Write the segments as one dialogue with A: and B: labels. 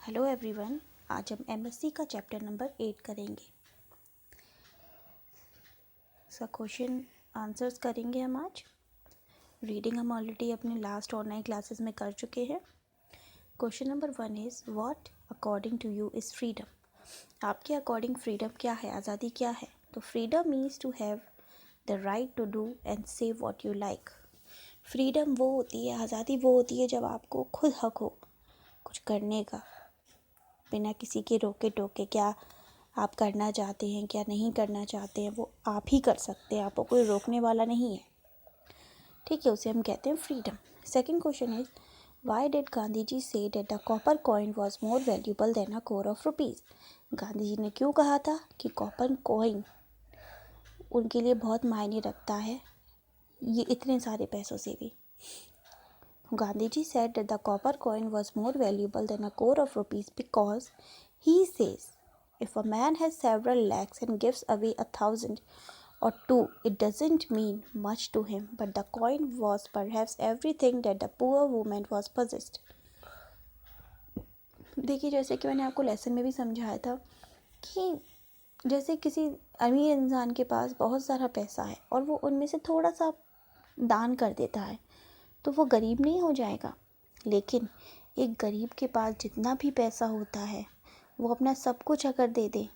A: Hello everyone, आज हम MSc का चैप्टर नंबर 8 करेंगे। क्वेश्चन आंसर्स करेंगे हम आज। रीडिंग हम ऑलरेडी अपने लास्ट ऑनलाइन क्लासेस में कर चुके हैं। Question number 1 is what according to you is freedom. आपके अकॉर्डिंग फ्रीडम क्या है, आज़ादी क्या है? तो freedom means to have the right to do and say what you like. Freedom वो होती है, आज़ादी वो होती है जब आपको खुद हक हो कुछ करने का, बिना किसी के रोके टोके। क्या आप करना चाहते हैं, क्या नहीं करना चाहते हैं, वो आप ही कर सकते हैं, आपको कोई रोकने वाला नहीं है। ठीक है, उसे हम कहते हैं freedom. Second question is why did Gandhi ji say that the copper coin was more valuable than a crore of rupees. Gandhi ji ने क्यों कहा था कि कॉपर कॉइन उनके लिए बहुत मायने रखता है, ये इतने सारे पैसों से भी। Gandhiji said that the copper coin was more valuable than a core of rupees because he says if a man has several lakhs and gives away 1,000 or 2, it doesn't mean much to him, but the coin was perhaps everything that the poor woman was possessed. देखिए, जैसे कि मैंने आपको lesson में भी समझाया था कि जैसे किसी अमीर इंसान के पास बहुत सारा पैसा है और वो उनमें से थोड़ा सा दान कर देता है तो वो गरीब नहीं हो जाएगा। लेकिन एक गरीब के पास जितना भी पैसा होता है वो अपना सब कुछ अगर दे दे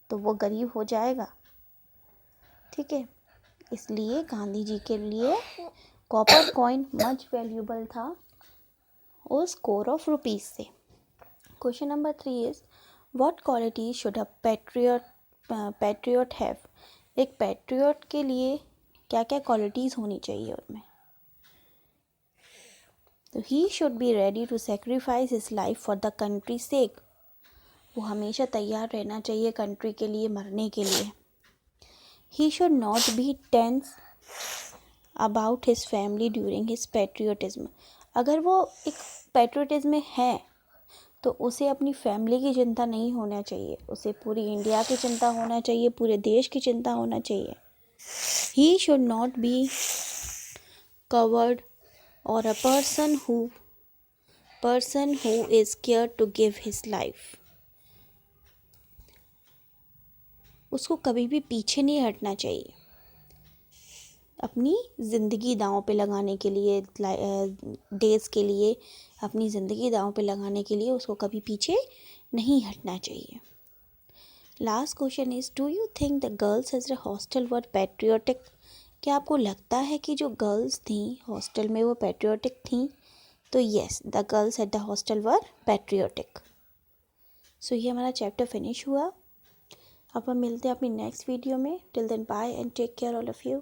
A: तो वो गरीब हो जाएगा। ठीक है, इसलिए गांधी जी के लिए कॉपर कॉइन मच वैल्यूबल था उस कोर ऑफ रुपीज़ से। Question number 3 is what quality should a patriot have. एक पैट्रियट के लिए क्या क्या क्वालिटीज़ होनी चाहिए उनमें? तो he should be ready to sacrifice his life for the country sake. वो हमेशा तैयार रहना चाहिए कंट्री के लिए मरने के लिए। He should not be tense about his family during his patriotism. अगर वो एक पैट्रियोटिज्म में है तो उसे अपनी फैमिली की चिंता नहीं होना चाहिए, उसे पूरी इंडिया की चिंता होना चाहिए, पूरे देश की चिंता होना चाहिए। ही should not be covered or a person who is scared to give his life. उसको कभी भी पीछे नहीं हटना चाहिए अपनी ज़िंदगी दांव पे लगाने के लिए, देश के लिए अपनी ज़िंदगी दांव पे लगाने के लिए उसको कभी पीछे नहीं हटना चाहिए। Last question is do you think the girls as a hostel were patriotic. क्या आपको लगता है कि जो गर्ल्स थी हॉस्टल में वो पैट्रियोटिक थी? तो yes, the girls at the hostel were patriotic. So ये हमारा चैप्टर फिनिश हुआ। अब हम मिलते हैं अपनी नेक्स्ट वीडियो में। Till then bye and take care all of you.